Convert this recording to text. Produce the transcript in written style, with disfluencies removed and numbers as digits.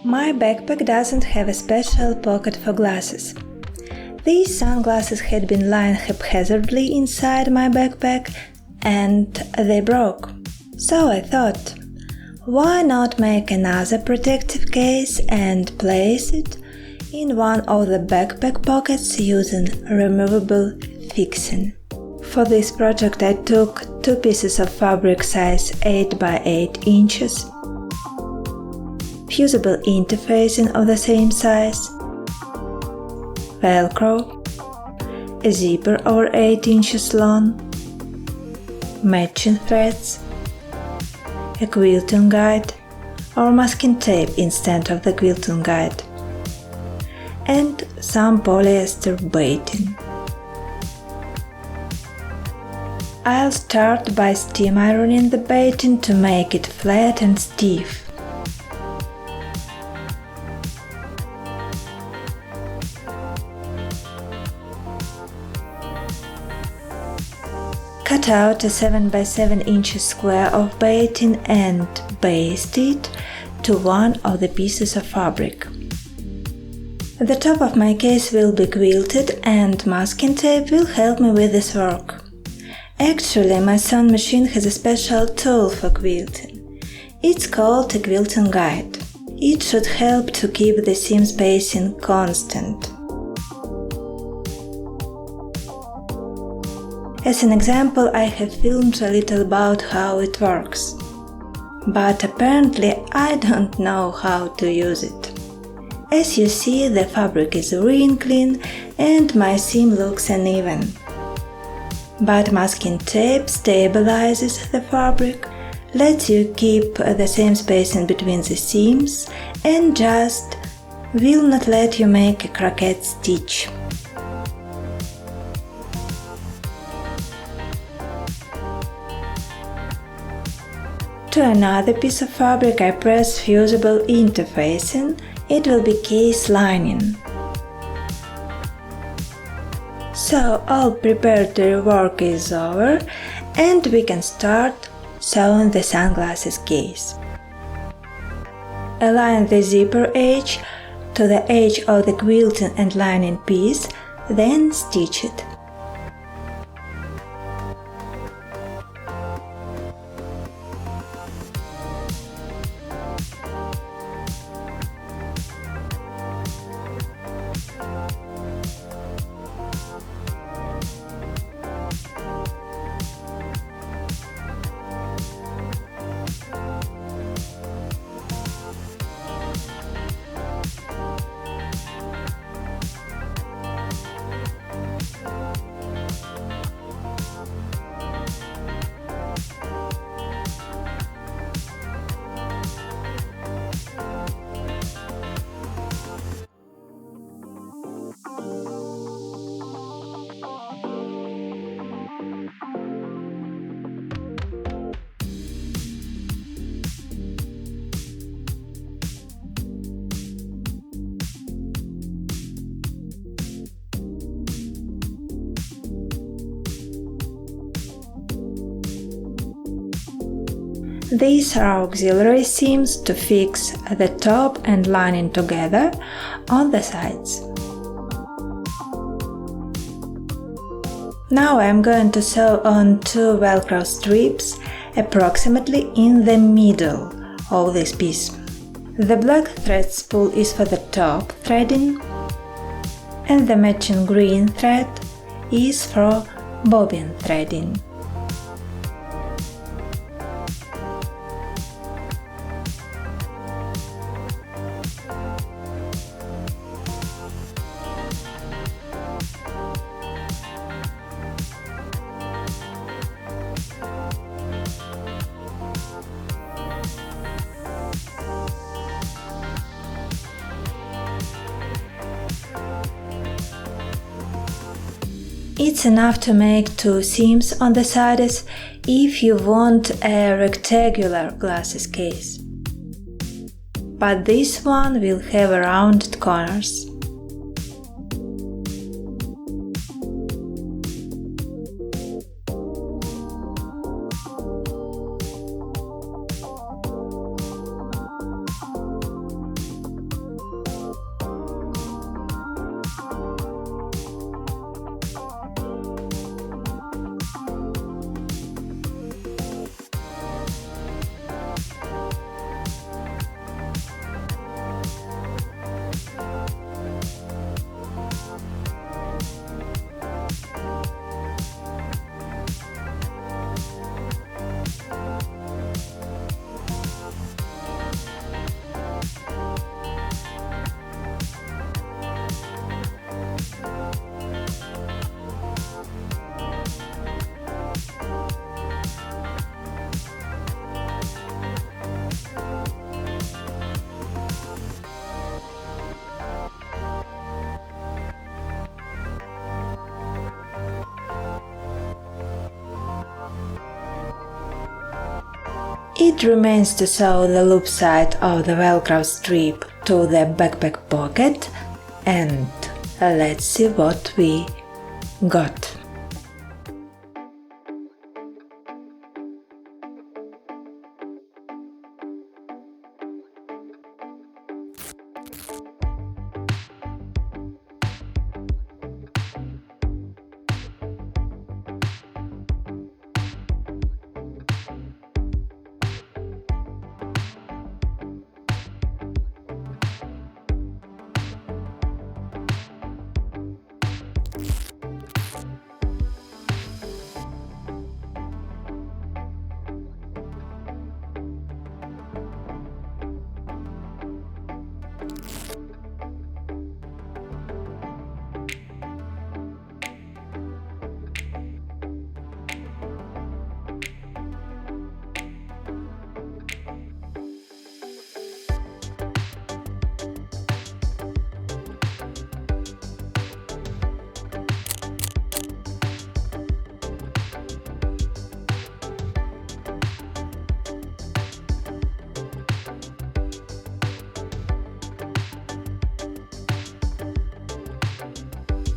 My backpack doesn't have a special pocket for glasses. These sunglasses had been lying haphazardly inside my backpack and they broke. So I thought, why not make another protective case and place it in one of the backpack pockets using removable fixing. For this project I took 2 pieces of fabric size 8 by 8 inches, fusible interfacing of the same size, Velcro, a zipper over 8 inches long, matching threads, a quilting guide or masking tape instead of the quilting guide, and some polyester baiting. I'll start by steam ironing the baiting to make it flat and stiff. Cut out a 7 by 7 inches square of baiting and baste it to one of the pieces of fabric. The top of my case will be quilted and masking tape will help me with this work. Actually, my sewing machine has a special tool for quilting. It's called a quilting guide. It should help to keep the seam spacing constant. As an example, I have filmed a little about how it works. But apparently I don't know how to use it. As you see, the fabric is wrinkling and my seam looks uneven. But masking tape stabilizes the fabric, lets you keep the same spacing between the seams and just will not let you make a croquette stitch. To another piece of fabric I press fusible interfacing. It will be case lining. So all preparatory work is over and we can start sewing the sunglasses case. Align the zipper edge to the edge of the quilting and lining piece, then stitch it. These are auxiliary seams to fix the top and lining together on the sides. Now I am going to sew on 2 Velcro strips approximately in the middle of this piece. The black thread spool is for the top threading and the matching green thread is for bobbin threading. It's enough to make 2 seams on the sides if you want a rectangular glasses case. But this one will have rounded corners. It remains to sew the loop side of the Velcro strip to the backpack pocket, and let's see what we got.